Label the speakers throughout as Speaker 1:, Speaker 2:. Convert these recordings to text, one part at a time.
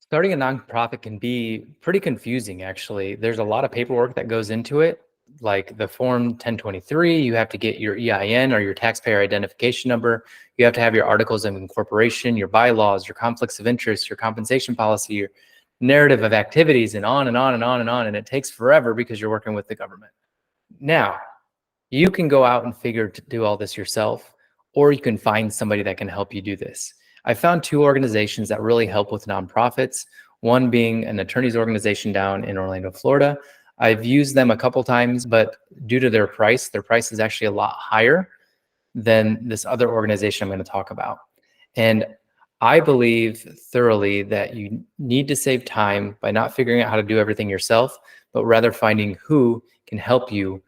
Speaker 1: Starting a nonprofit can be pretty confusing, actually. There's a lot of paperwork that goes into it, like the Form 1023. You have to get your EIN or your taxpayer identification number. You have to have your articles of incorporation, your bylaws, your conflicts of interest, your compensation policy, your narrative of activities, and on and on and on and on. And it takes forever because you're working with the government. Now, you can go out and figure to do all this yourself, or you can find somebody that can help you do this. I found two organizations that really help with nonprofits, one being an attorney's organization down in Orlando, Florida. I've used them a couple times, but due to their price is actually a lot higher than this other organization I'm going to talk about. And I believe thoroughly that you need to save time by not figuring out how to do everything yourself, but rather finding who can help you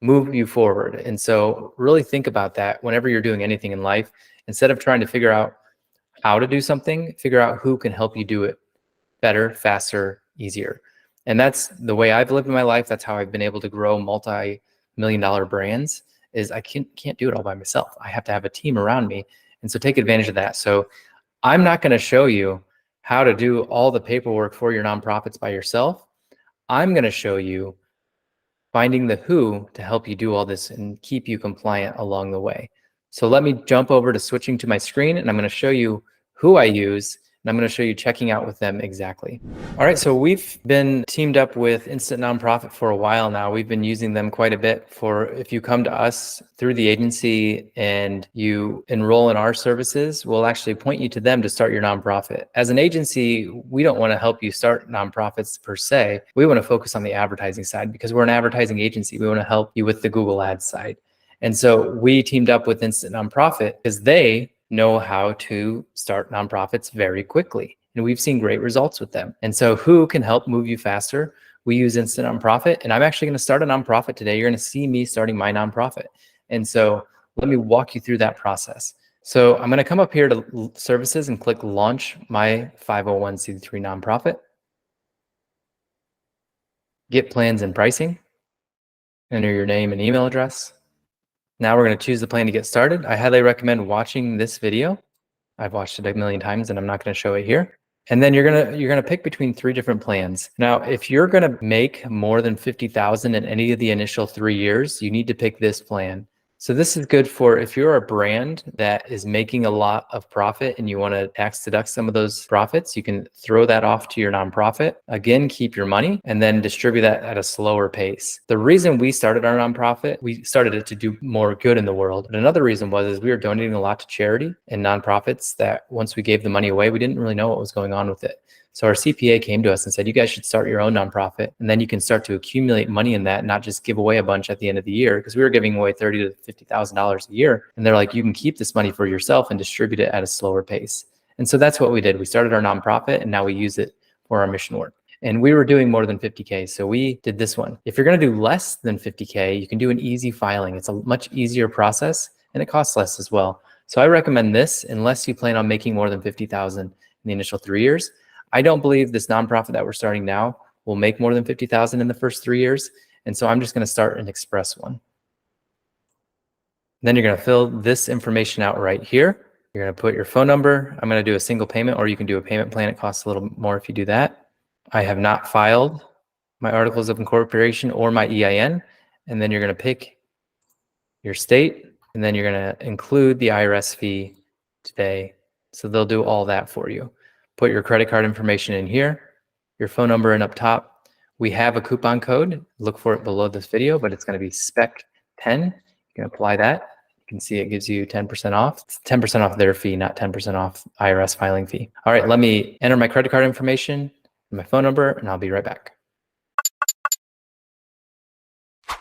Speaker 1: move you forward. And so really think about that whenever you're doing anything in life. Instead of trying to figure out how to do something, figure out who can help you do it better, faster, easier. And that's the way I've lived my life. That's how I've been able to grow multi-million-dollar brands, is I can't do it all by myself. I have to have a team around me. And so take advantage of that. So I'm not going to show you how to do all the paperwork for your nonprofits by yourself. I'm going to show you finding the who to help you do all this and keep you compliant along the way. So let me jump over to switching to my screen, and I'm going to show you who I use, and I'm going to show you checking out with them exactly. All right, so we've been teamed up with Instant Nonprofit for a while now. We've been using them quite a bit for if you come to us through the agency and you enroll in our services, we'll actually point you to them to start your nonprofit. As an agency, we don't want to help you start nonprofits per se. We want to focus on the advertising side because we're an advertising agency. We want to help you with the Google Ads side. And so we teamed up with Instant Nonprofit because they know how to start nonprofits very quickly. And we've seen great results with them. And so who can help move you faster? We use Instant Nonprofit, and I'm actually going to start a nonprofit today. You're going to see me starting my nonprofit. And so let me walk you through that process. So I'm going to come up here to services and click launch my 501c3 nonprofit. Get plans and pricing. Enter your name and email address. Now we're going to choose the plan to get started. I highly recommend watching this video. I've watched it a million times and I'm not going to show it here. And then you're going to pick between 3 different plans. Now, if you're going to make more than 50,000 in any of the initial 3 years, you need to pick this plan. So this is good for if you're a brand that is making a lot of profit and you want to tax deduct some of those profits, you can throw that off to your nonprofit. Again, keep your money and then distribute that at a slower pace. The reason we started our nonprofit, we started it to do more good in the world. But another reason was we were donating a lot to charity and nonprofits that once we gave the money away, we didn't really know what was going on with it. So our CPA came to us and said, you guys should start your own nonprofit, and then you can start to accumulate money in that and not just give away a bunch at the end of the year, because we were giving away $30,000 to $50,000 a year. And they're like, you can keep this money for yourself and distribute it at a slower pace. And so that's what we did. We started our nonprofit and now we use it for our mission work. And we were doing more than 50K. So we did this one. If you're going to do less than 50K, you can do an easy filing. It's a much easier process and it costs less as well. So I recommend this unless you plan on making more than 50,000 in the initial 3 years. I don't believe this nonprofit that we're starting now will make more than 50,000 in the first 3 years. And so I'm just going to start an express one. Then you're going to fill this information out right here. You're going to put your phone number. I'm going to do a single payment, or you can do a payment plan. It costs a little more if you do that. I have not filed my articles of incorporation or my EIN. And then you're going to pick your state, and then you're going to include the IRS fee today. So they'll do all that for you. Put your credit card information in here, your phone number in up top. We have a coupon code. Look for it below this video, but it's going to be SPEC10. You can apply that. You can see it gives you 10% off. It's 10% off their fee, not 10% off IRS filing fee. All right, let me enter my credit card information and my phone number, and I'll be right back.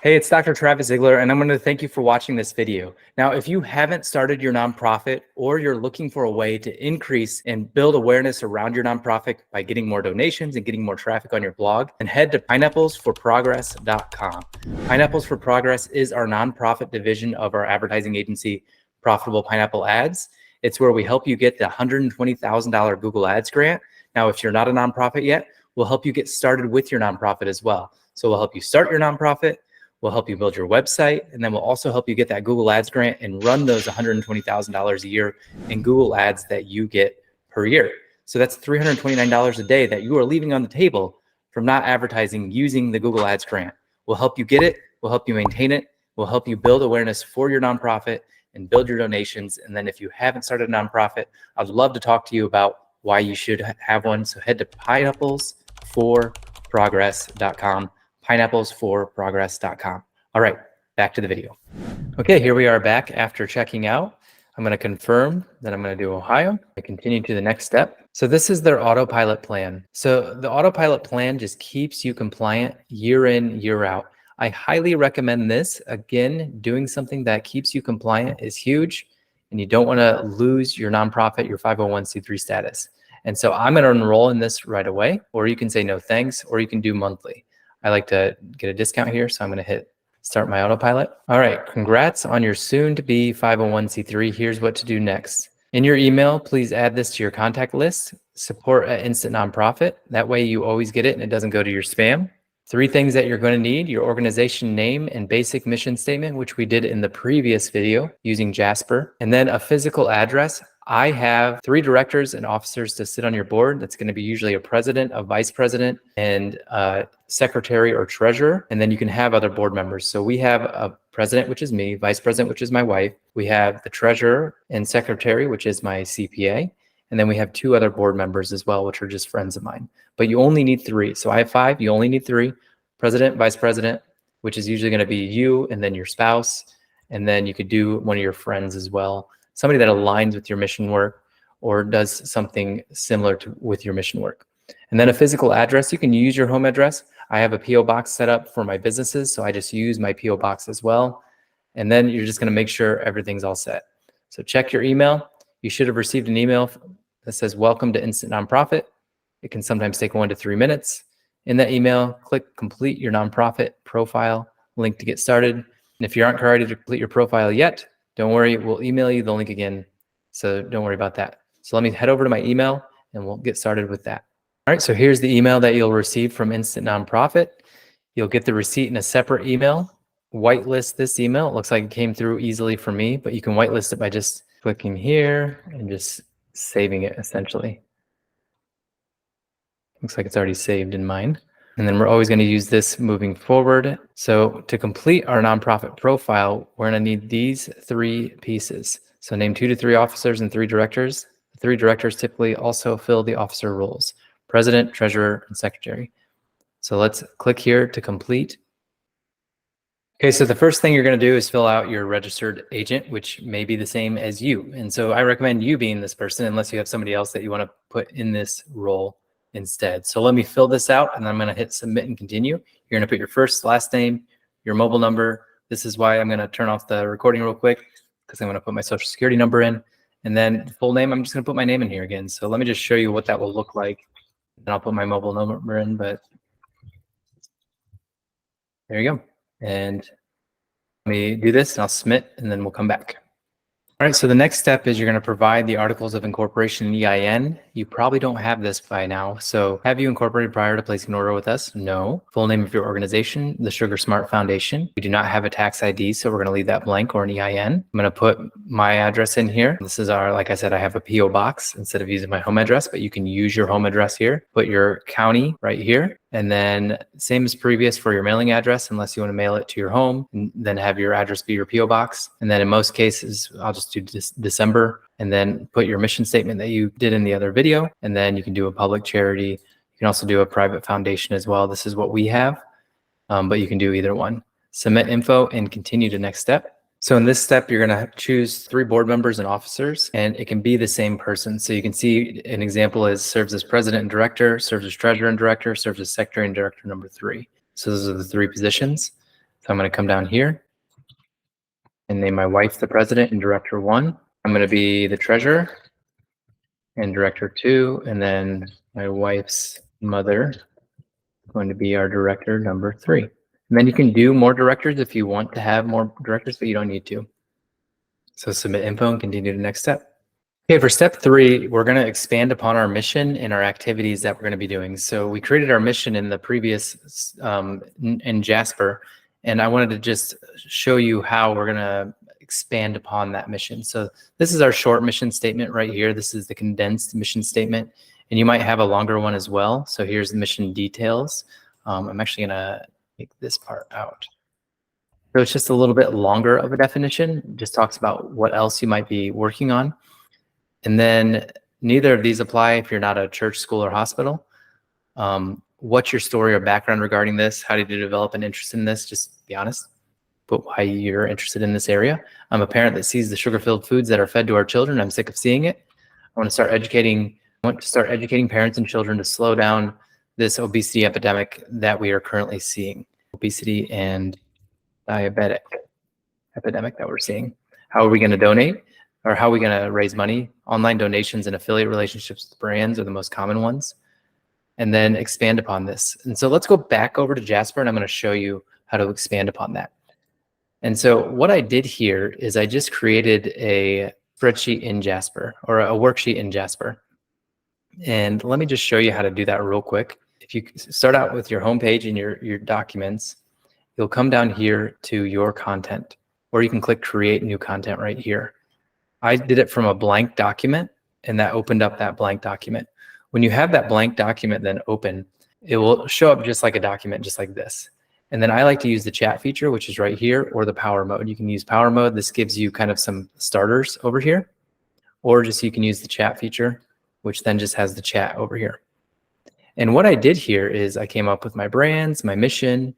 Speaker 1: Hey, it's Dr. Travis Ziegler, and I'm going to thank you for watching this video. Now, if you haven't started your nonprofit, or you're looking for a way to increase and build awareness around your nonprofit by getting more donations and getting more traffic on your blog, then head to pineapplesforprogress.com. Pineapples for Progress is our nonprofit division of our advertising agency, Profitable Pineapple Ads. It's where we help you get the $120,000 Google Ads grant. Now, if you're not a nonprofit yet, we'll help you get started with your nonprofit as well. So we'll help you start your nonprofit. We'll help you build your website, and then we'll also help you get that Google Ads grant and run those $120,000 a year in Google Ads that you get per year. So that's $329 a day that you are leaving on the table from not advertising using the Google Ads grant. We'll help you get it. We'll help you maintain it. We'll help you build awareness for your nonprofit and build your donations. And then if you haven't started a nonprofit, I'd love to talk to you about why you should have one. So head to pineapplesforprogress.com, pineapplesforprogress.com. All right, back to the video. Okay, here we are back after checking out. I'm going to confirm that I'm going to do Ohio. I continue to the next step. So this is their autopilot plan. So the autopilot plan just keeps you compliant year in, year out. I highly recommend this. Again, doing something that keeps you compliant is huge, and you don't want to lose your nonprofit, your 501c3 status. And so I'm going to enroll in this right away, or you can say no thanks, or you can do monthly. I like to get a discount here, so I'm going to hit start my autopilot. All right, congrats on your soon-to-be 501c3. Here's what to do next. In your email, please add this to your contact list, support@Instant Nonprofit. That way you always get it and it doesn't go to your spam. 3 things that you're going to need: your organization name and basic mission statement, which we did in the previous video using Jasper, and then a physical address. I have 3 directors and officers to sit on your board. That's going to be usually a president, a vice president, and a secretary or treasurer. And then you can have other board members. So we have a president, which is me, vice president, which is my wife. We have the treasurer and secretary, which is my CPA. And then we have 2 other board members as well, which are just friends of mine. But you only need 3. So I have 5, you only need 3. President, vice president, which is usually going to be you and then your spouse. And then you could do one of your friends as well. Somebody that aligns with your mission work or does something similar with your mission work. And then a physical address. You can use your home address. I have a PO box set up for my businesses, so I just use my PO box as well. And then you're just going to make sure everything's all set. So check your email. You should have received an email that says welcome to Instant Nonprofit. It can sometimes take 1 to 3 minutes. In that email, click complete your nonprofit profile link to get started. And if you aren't ready to complete your profile yet, don't worry, we'll email you the link again. So don't worry about that. So let me head over to my email and we'll get started with that. All right, so here's the email that you'll receive from Instant Nonprofit. You'll get the receipt in a separate email. Whitelist this email. It looks like it came through easily for me, but you can whitelist it by just clicking here and just saving it essentially. Looks like it's already saved in mine. And then we're always going to use this moving forward. So to complete our nonprofit profile, we're going to need these 3 pieces. So name 2 to 3 officers and 3 directors. The 3 directors typically also fill the officer roles: president, treasurer, and secretary. So let's click here to complete. Okay, so the first thing you're going to do is fill out your registered agent, which may be the same as you. And so I recommend you being this person unless you have somebody else that you want to put in this role instead. So let me fill this out and I'm going to hit submit and continue. You're going to put your first, last name, your mobile number. This is why I'm going to turn off the recording real quick because I'm going to put my social security number in. And then full name, I'm just going to put my name in here again. So let me just show you what that will look like. And I'll put my mobile number in, but there you go. And let me do this and I'll submit and then we'll come back. All right, so the next step is you're going to provide the articles of incorporation and EIN. You probably don't have this by now. So have you incorporated prior to placing an order with us? No. Full name of your organization, the Sugar Smart Foundation. We do not have a tax ID, so we're going to leave that blank, or an EIN. I'm going to put my address in here. This is our, like I said, I have a PO box instead of using my home address, but you can use your home address here. Put your county right here. And then same as previous for your mailing address, unless you want to mail it to your home, and then have your address be your PO box. And then in most cases, I'll just do December, and then put your mission statement that you did in the other video. And then you can do a public charity. You can also do a private foundation as well. This is what we have, but you can do either one. Submit info and continue to next step. So in this step, you're going to choose 3 board members and officers, and it can be the same person. So you can see an example is serves as president and director, serves as treasurer and director, serves as secretary and director number 3. So those are the 3 positions. So I'm going to come down here and name my wife the president and director 1. I'm going to be the treasurer and director 2, and then my wife's mother is going to be our director number 3. And then you can do more directors if you want to have more directors, but you don't need to. So submit info and continue to the next step. Okay, for step 3, we're going to expand upon our mission and our activities that we're going to be doing. So we created our mission in the previous, in Jasper, and I wanted to just show you how we're going to expand upon that mission. So this is our short mission statement right here. This is the condensed mission statement. and you might have a longer one as well. So here's the mission details. I'm actually gonna take this part out. So it's just a little bit longer of a definition. It just talks about what else you might be working on. And then neither of these apply if you're not a church, school, or hospital. What's your story or background regarding this? How did you develop an interest in this? Just be honest. Put why you're interested in this area. I'm a parent that sees the sugar-filled foods that are fed to our children. I'm sick of seeing it. I want to start educating parents and children to slow down this obesity epidemic that we are currently seeing. Obesity and diabetic epidemic that we're seeing. How are we going to donate, or how are we going to raise money? Online donations and affiliate relationships with brands are the most common ones. And then expand upon this. And so let's go back over to Jasper, and I'm going to show you how to expand upon that. And so what I did here is I just created a spreadsheet in Jasper, or a worksheet in Jasper. And let me just show you how to do that real quick. If you start out with your homepage and your documents, you'll come down here to your content, or you can click create new content right here. I did it from a blank document, and that opened up that blank document. When you have that blank document then open, it will show up just like a document, just like this. And then I like to use the chat feature, which is right here, or the power mode. You can use power mode. This gives you kind of some starters over here, or just you can use the chat feature, which then just has the chat over here. And what I did here is I came up with my brands, my mission,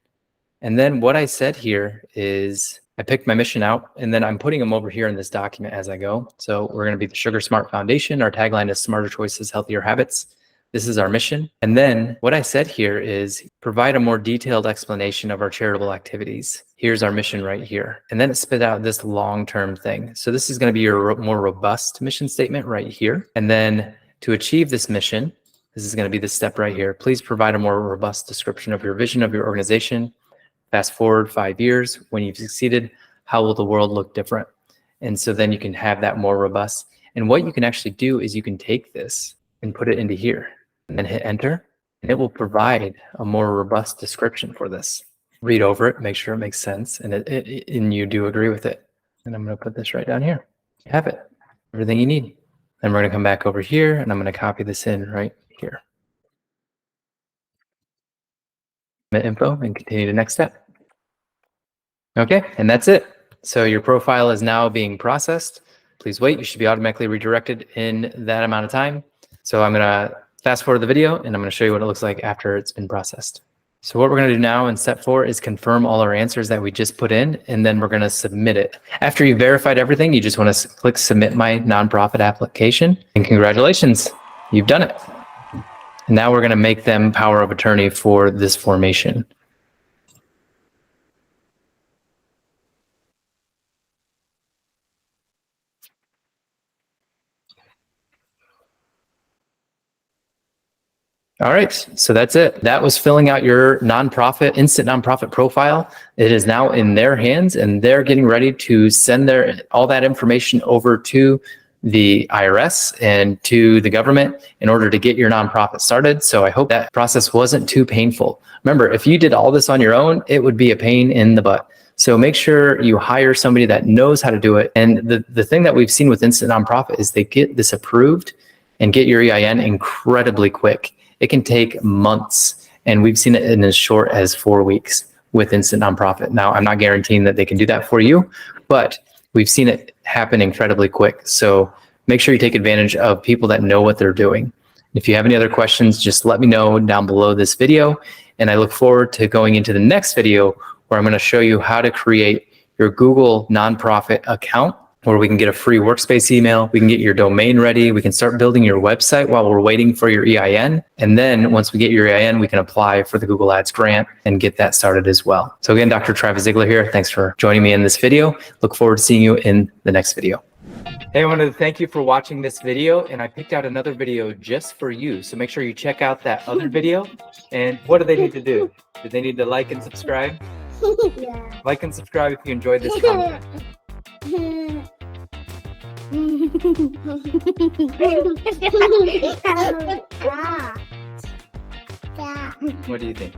Speaker 1: and then what I said here is I picked my mission out, and then I'm putting them over here in this document as I go. So we're going to be the Sugar Smart Foundation. Our tagline is Smarter Choices, Healthier Habits. This is our mission. And then what I said here is provide a more detailed explanation of our charitable activities. Here's our mission right here. And then it spit out this long-term thing. So this is going to be your more robust mission statement right here. And then to achieve this mission, this is going to be the step right here. Please provide a more robust description of your vision of your organization. Fast forward 5 years, when you've succeeded, how will the world look different? And so then you can have that more robust. And what you can actually do is you can take this and put it into here and then hit enter, and it will provide a more robust description for this. Read over it, make sure it makes sense, and and you do agree with it. And I'm going to put this right down here. You have it, everything you need. Then we're going to come back over here, and I'm going to copy this in right here. Info and continue to next step. Okay, and that's it. So your profile is now being processed. Please wait, you should be automatically redirected in that amount of time. So I'm gonna fast forward the video, and I'm gonna show you what it looks like after it's been processed. So what we're gonna do now in step 4 is confirm all our answers that we just put in, and then we're gonna submit it. After you've verified everything, you just wanna click submit my nonprofit application, and congratulations, you've done it. And now we're gonna make them power of attorney for this formation. All right, so that's it. That was filling out your nonprofit, instant nonprofit profile. It is now in their hands, and they're getting ready to send all that information over to the IRS and to the government in order to get your nonprofit started. So I hope that process wasn't too painful. Remember, if you did all this on your own, it would be a pain in the butt. So make sure you hire somebody that knows how to do it. And the thing that we've seen with instant nonprofit is they get this approved and get your EIN incredibly quick. It can take months, and we've seen it in as short as 4 weeks with instant nonprofit. Now, I'm not guaranteeing that they can do that for you, but we've seen it happen incredibly quick. So make sure you take advantage of people that know what they're doing. If you have any other questions, just let me know down below this video, and I look forward to going into the next video where I'm going to show you how to create your Google nonprofit account, where we can get a free workspace email, we can get your domain ready, we can start building your website while we're waiting for your EIN. And then once we get your EIN, we can apply for the Google Ads grant and get that started as well. So again, Dr. Travis Ziegler here. Thanks for joining me in this video. Look forward to seeing you in the next video. Hey, I wanted to thank you for watching this video, and I picked out another video just for you. So make sure you check out that other video. And what do they need to do? Do they need to like and subscribe?
Speaker 2: Yeah.
Speaker 1: Like and subscribe if you enjoyed this content. What do you think?